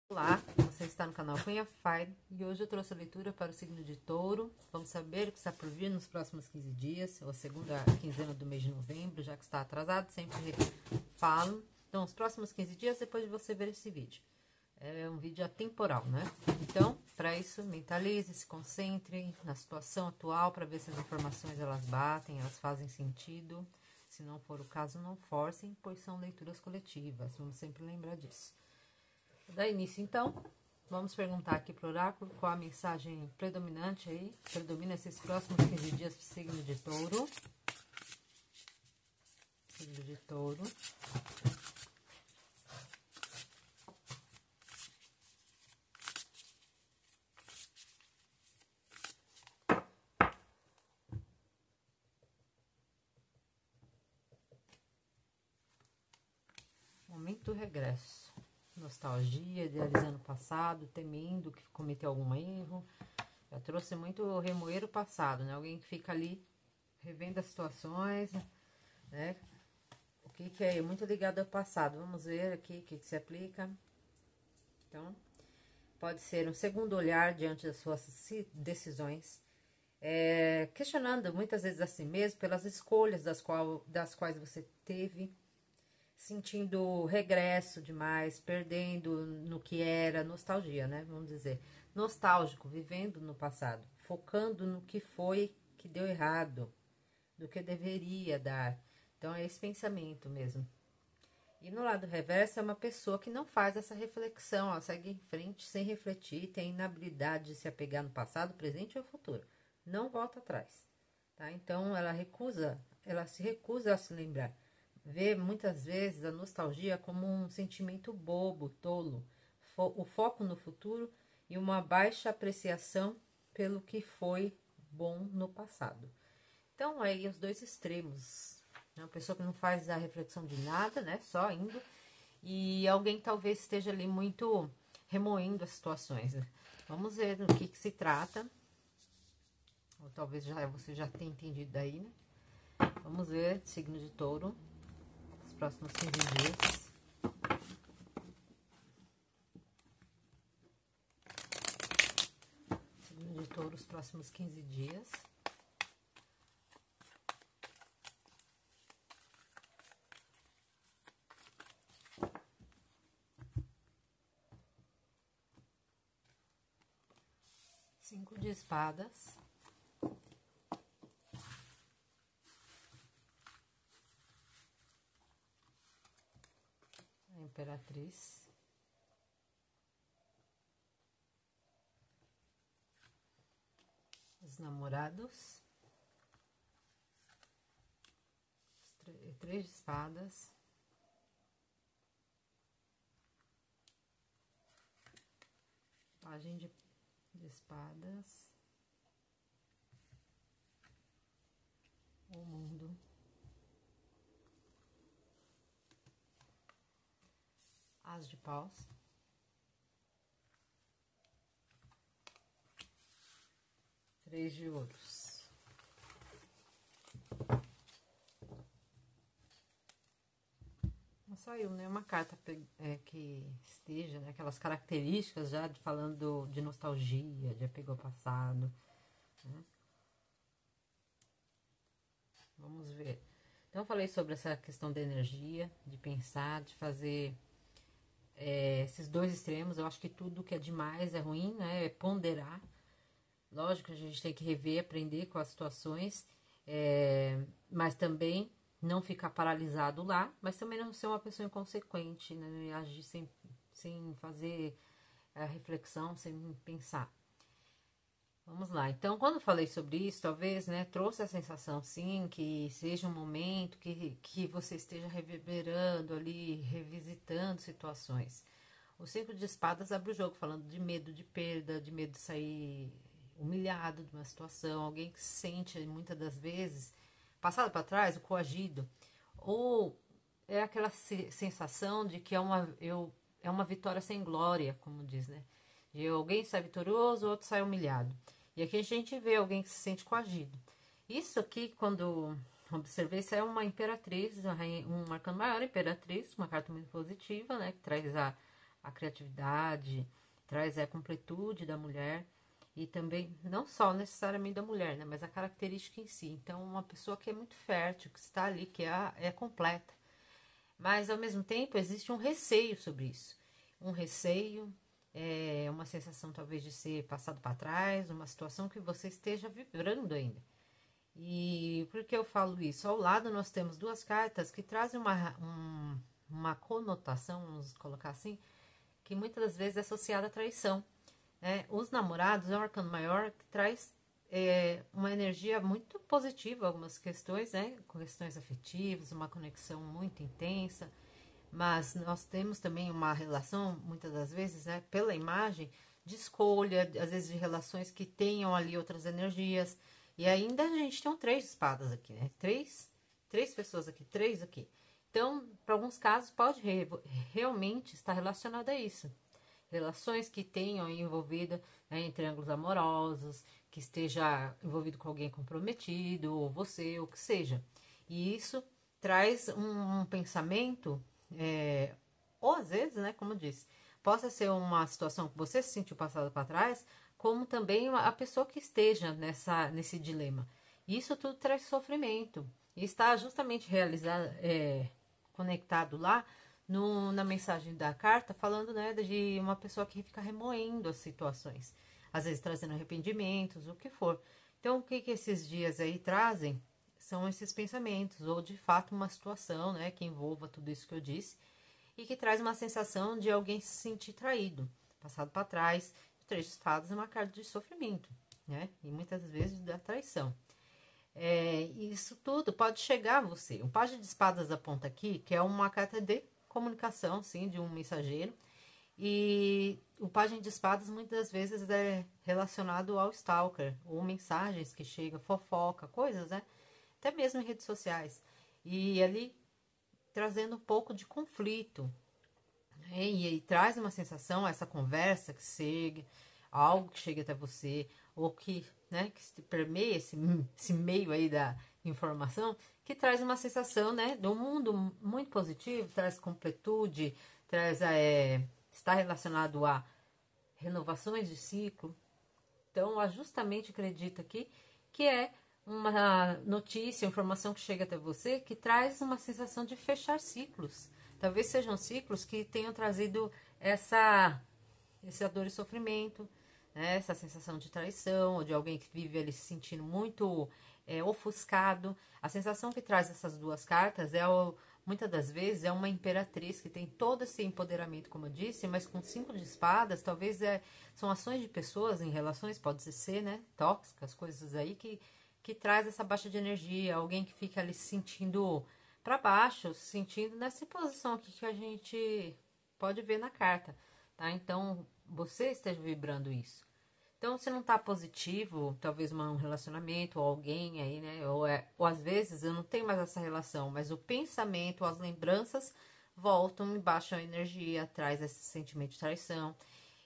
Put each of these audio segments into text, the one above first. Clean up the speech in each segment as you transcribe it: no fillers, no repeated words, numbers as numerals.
Olá, você está no canal Cunha Fire e hoje eu trouxe a leitura para o signo de Touro. Vamos saber o que está por vir nos próximos 15 dias, ou a segunda quinzena do mês de novembro, já que está atrasado, sempre falo. Então, os próximos 15 dias depois de você ver esse vídeo. É um vídeo atemporal, né? Então, para isso, mentalize, se concentre na situação atual para ver se as informações elas batem, elas fazem sentido. Se não for o caso, não forcem, pois são leituras coletivas. Vamos sempre lembrar disso. Vou dar início, então. Vamos perguntar aqui para o oráculo qual a mensagem predominante aí, predomina esses próximos 15 dias para o signo de Touro. Signo de Touro. Momento do regresso. Nostalgia, idealizando o passado, temendo que cometeu algum erro. Já trouxe muito remoer o passado, né? Alguém que fica ali revendo as situações, né? O que é muito ligado ao passado. Vamos ver aqui o que se aplica. Então, pode ser um segundo olhar diante das suas decisões. Questionando muitas vezes a si mesmo pelas escolhas das quais você teve, sentindo regresso demais, perdendo no que era, nostalgia, né? Vamos dizer, nostálgico, vivendo no passado, focando no que foi que deu errado, do que deveria dar. Então é esse pensamento mesmo. E no lado reverso é uma pessoa que não faz essa reflexão, ela segue em frente sem refletir, tem a inabilidade de se apegar no passado, presente ou futuro. Não volta atrás, tá? Então ela se recusa a se lembrar. Vê muitas vezes a nostalgia como um sentimento bobo, tolo, o foco no futuro e uma baixa apreciação pelo que foi bom no passado. Então, aí os dois extremos. Uma pessoa que não faz a reflexão de nada, né? Só indo. E alguém talvez esteja ali muito remoendo as situações. Né? Vamos ver do que se trata. Ou talvez você já tenha entendido daí, né? Vamos ver, signo de Touro, os próximos 15 dias. Signo de Touro, os próximos 15 dias. Cinco de espadas. A Imperatriz. Os namorados. Três de espadas. Pagem de espadas. O mundo. As de paus. Três de ouros. Não saiu, né? Uma carta que esteja, né? Aquelas características já falando de nostalgia, de apego ao passado. Né? Vamos ver. Então, eu falei sobre essa questão da energia, de pensar, de fazer esses dois extremos. Eu acho que tudo que é demais é ruim, né? É ponderar. Lógico, a gente tem que rever, aprender com as situações, mas também não ficar paralisado lá, mas também não ser uma pessoa inconsequente, né? Agir sem fazer a reflexão, sem pensar. Vamos lá, então quando eu falei sobre isso, talvez, né, trouxe a sensação, sim, que seja um momento que você esteja reverberando ali, revisitando situações. O Cinco de Espadas abre o jogo falando de medo de perda, de medo de sair humilhado de uma situação, alguém que se sente muitas das vezes passado para trás, o coagido, ou é aquela sensação de que é uma vitória sem glória, como diz, né? De alguém sai vitorioso, outro sai humilhado. E aqui a gente vê alguém que se sente coagido. Isso aqui, quando observei, isso é uma imperatriz, um arcano maior, imperatriz, uma carta muito positiva, né? Que traz a criatividade, traz a completude da mulher e também, não só necessariamente da mulher, né, mas a característica em si. Então, uma pessoa que é muito fértil, que está ali, que é completa. Mas, ao mesmo tempo, existe um receio sobre isso. Um receio, uma sensação talvez de ser passado para trás, uma situação que você esteja vibrando ainda. E por que eu falo isso? Ao lado nós temos duas cartas que trazem uma conotação, vamos colocar assim, que muitas das vezes é associada à traição. Né? Os namorados é um arcano maior que traz uma energia muito positiva, algumas questões, né? Com questões afetivas, uma conexão muito intensa, mas nós temos também uma relação, muitas das vezes, né, pela imagem, de escolha, às vezes de relações que tenham ali outras energias. E ainda a gente tem um 3 de espadas aqui, né? Três pessoas aqui, três aqui. Então, para alguns casos, pode realmente estar relacionado a isso. Relações que tenham envolvido, né, em triângulos amorosos, que esteja envolvido com alguém comprometido, ou você, ou que seja. E isso traz um pensamento, ou às vezes, né, como eu disse, possa ser uma situação que você se sentiu passado para trás, como também a pessoa que esteja nesse dilema. Isso tudo traz sofrimento. E está justamente conectado lá na mensagem da carta, falando, né, de uma pessoa que fica remoendo as situações. Às vezes trazendo arrependimentos, o que for. Então, o que esses dias aí trazem são esses pensamentos, ou de fato uma situação, né, que envolva tudo isso que eu disse, e que traz uma sensação de alguém se sentir traído, passado para trás. O 3 de espadas é uma carta de sofrimento, né? E muitas vezes da traição. Isso tudo pode chegar a você. O pajem de espadas aponta aqui que é uma carta de comunicação, sim, de um mensageiro. E o pajem de espadas muitas vezes é relacionado ao stalker, ou mensagens que chegam, fofoca, coisas, né? Até mesmo em redes sociais. E ali trazendo um pouco de conflito. E traz uma sensação, essa conversa que chegue, algo que chegue até você, ou que, né, que se permeie esse meio aí da informação, que traz uma sensação, né, de um mundo muito positivo, traz completude, está relacionado a renovações de ciclo. Então, a justamente acredita aqui que é uma notícia, informação que chega até você que traz uma sensação de fechar ciclos. Talvez sejam ciclos que tenham trazido essa dor e sofrimento, né? Essa sensação de traição, ou de alguém que vive ali se sentindo muito ofuscado. A sensação que traz essas duas cartas muitas das vezes é uma imperatriz que tem todo esse empoderamento, como eu disse, mas com 5 de espadas, talvez são ações de pessoas em relações, pode ser, né, tóxicas, coisas aí que traz essa baixa de energia, alguém que fica ali se sentindo para baixo, se sentindo nessa posição aqui que a gente pode ver na carta, tá? Então, você esteja vibrando isso. Então, se não tá positivo, talvez um relacionamento ou alguém aí, né? Ou às vezes eu não tenho mais essa relação, mas o pensamento, as lembranças voltam e baixam a energia, traz esse sentimento de traição.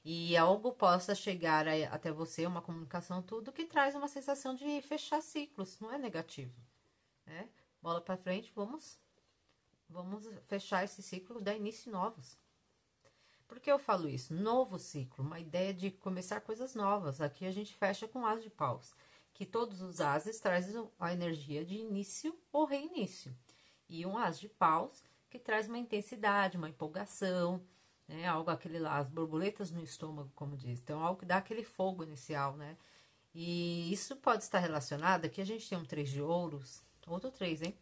E algo possa chegar até você, uma comunicação, tudo que traz uma sensação de fechar ciclos, não é negativo, né? Bola para frente, vamos fechar esse ciclo, dar início novos. Por que eu falo isso? Novo ciclo, uma ideia de começar coisas novas. Aqui a gente fecha com as de paus, que todos os ases trazem a energia de início ou reinício. E um as de paus que traz uma intensidade, uma empolgação, né? Algo aquele lá, as borboletas no estômago, como diz. Então, algo que dá aquele fogo inicial, né? E isso pode estar relacionado, aqui a gente tem um 3 de ouros, outro 3, hein?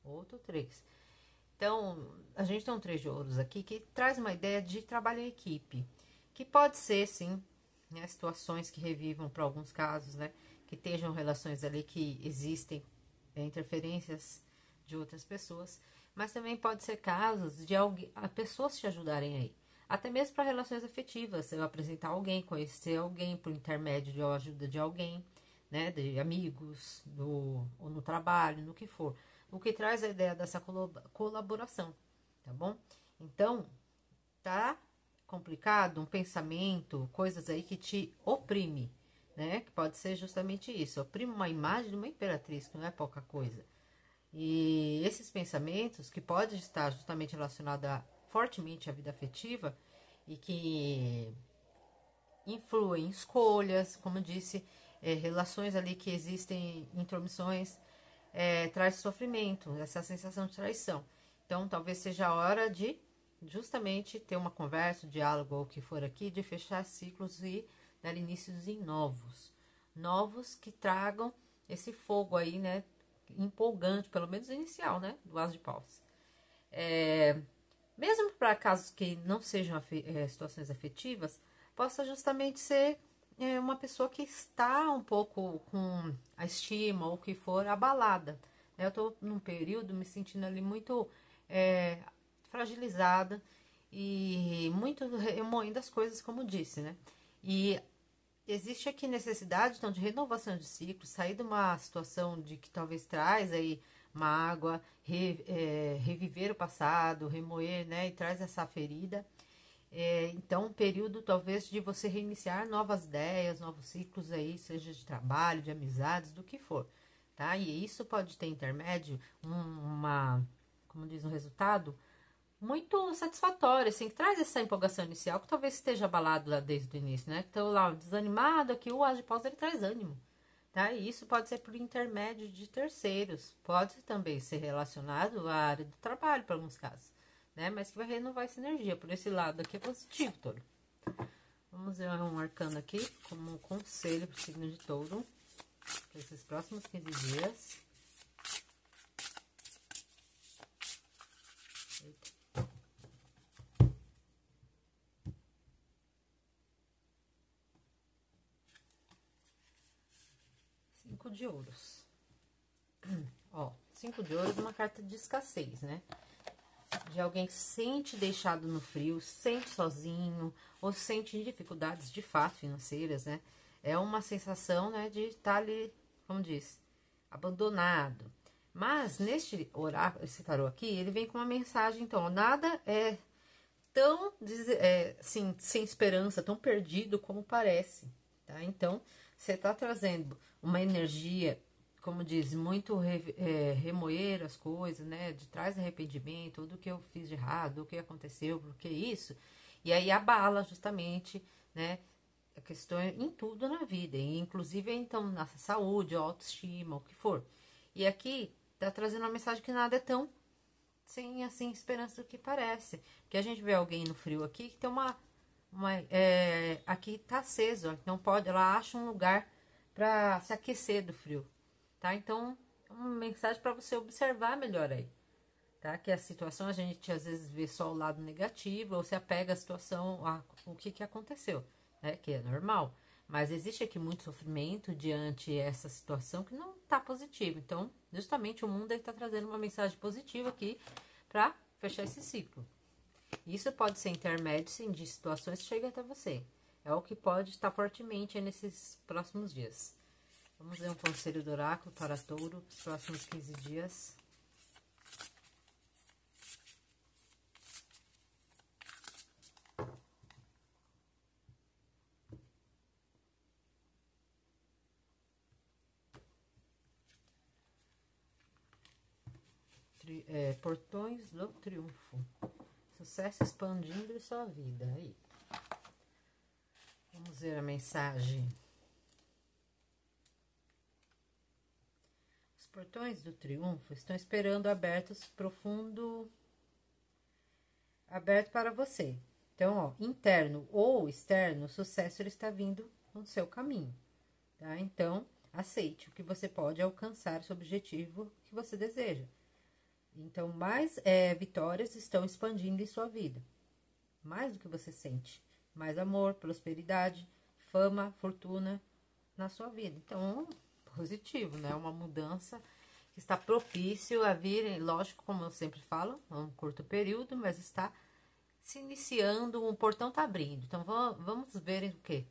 Outro 3. Então, a gente tem um 3 de ouros aqui que traz uma ideia de trabalho em equipe, que pode ser, sim, né, situações que revivam para alguns casos, né, que estejam relações ali que existem interferências de outras pessoas, mas também pode ser casos de pessoas te ajudarem aí, até mesmo para relações afetivas, eu apresentar alguém, conhecer alguém por intermédio de ajuda de alguém, né, de amigos, ou no trabalho, no que for. O que traz a ideia dessa colaboração, tá bom? Então, tá complicado um pensamento, coisas aí que te oprime, né? Que pode ser justamente isso, oprime uma imagem de uma imperatriz, que não é pouca coisa. E esses pensamentos, que pode estar justamente relacionado a fortemente a vida afetiva e que influem em escolhas, como eu disse, relações ali que existem, intromissões, traz sofrimento, essa sensação de traição. Então, talvez seja a hora de justamente ter uma conversa, um diálogo ou o que for aqui, de fechar ciclos e dar inícios em novos que tragam esse fogo aí, né, empolgante, pelo menos inicial, né, do As de Paus. Mesmo para casos que não sejam situações afetivas, possa justamente ser uma pessoa que está um pouco com a estima ou o que for abalada. Eu estou num período me sentindo ali muito fragilizada e muito remoendo as coisas, como disse, né? E existe aqui necessidade, então, de renovação de ciclo, sair de uma situação de que talvez traz aí mágoa, reviver o passado, remoer, né? E traz essa ferida. Então, um período talvez de você reiniciar novas ideias, novos ciclos aí, seja de trabalho, de amizades, do que for, tá? E isso pode ter intermédio, como diz, um resultado muito satisfatório, assim, que traz essa empolgação inicial, que talvez esteja abalado lá desde o início, né? Então, lá, desanimado, aqui o As de Paus, ele traz ânimo, tá? E isso pode ser por intermédio de terceiros, pode também ser relacionado à área do trabalho, para alguns casos, né? Mas que vai renovar essa energia. Por esse lado aqui é positivo, Touro. Vamos ver um arcano aqui como um conselho para o signo de Touro para esses próximos 15 dias. Eita. 5 de ouros. Ó, 5 de ouros é uma carta de escassez, né? De alguém que se sente deixado no frio, se sente sozinho, ou se sente dificuldades de fato financeiras, né? É uma sensação, né, de estar ali, como diz, abandonado. Mas neste oráculo, esse tarô aqui, ele vem com uma mensagem, então, nada é tão, assim, sem esperança, tão perdido como parece, tá? Então, você tá trazendo uma energia, como diz, muito remoer as coisas, né? De trás arrependimento, do que eu fiz de errado, o que aconteceu, por que isso. E aí abala justamente, né? A questão em tudo na vida, e inclusive então na saúde, autoestima, o que for. E aqui tá trazendo uma mensagem que nada é tão sem assim esperança do que parece. Porque a gente vê alguém no frio aqui que tem aqui tá aceso, ó, então ela acha um lugar para se aquecer do frio, tá? Então, é uma mensagem para você observar melhor aí, tá? Que a situação a gente às vezes vê só o lado negativo ou se apega à situação, o que aconteceu, né? Que é normal. Mas existe aqui muito sofrimento diante essa situação que não tá positiva. Então, justamente o mundo está trazendo uma mensagem positiva aqui para fechar esse ciclo. Isso pode ser intermédio, sim, de situações que chegam até você. É o que pode estar fortemente nesses próximos dias. Vamos ver um conselho do oráculo para Touro nos próximos 15 dias. Portões do Triunfo. Sucesso expandindo em sua vida. Aí. Vamos ver a mensagem. Os portões do Triunfo estão esperando abertos, aberto para você. Então, ó, interno ou externo, o sucesso ele está vindo no seu caminho, tá? Então, aceite o que você pode alcançar, seu objetivo que você deseja. Então, mais vitórias estão expandindo em sua vida. Mais do que você sente. Mais amor, prosperidade, fama, fortuna na sua vida. Então, positivo, né? Uma mudança que está propício a vir, lógico, como eu sempre falo, é um curto período, mas está se iniciando, um portão está abrindo. Então, vamos ver o quê?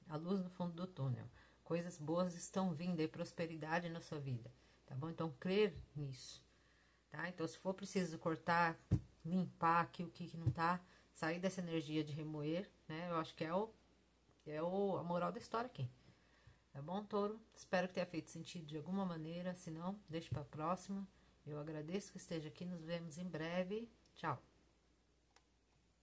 A luz no fundo do túnel. Coisas boas estão vindo aí, prosperidade na sua vida, tá bom? Então, crer nisso. Tá? Então, se for preciso cortar, limpar aqui o que não tá, sair dessa energia de remoer, né? Eu acho que a moral da história aqui. Tá bom, Touro? Espero que tenha feito sentido de alguma maneira. Se não, deixe para a próxima. Eu agradeço que esteja aqui. Nos vemos em breve. Tchau.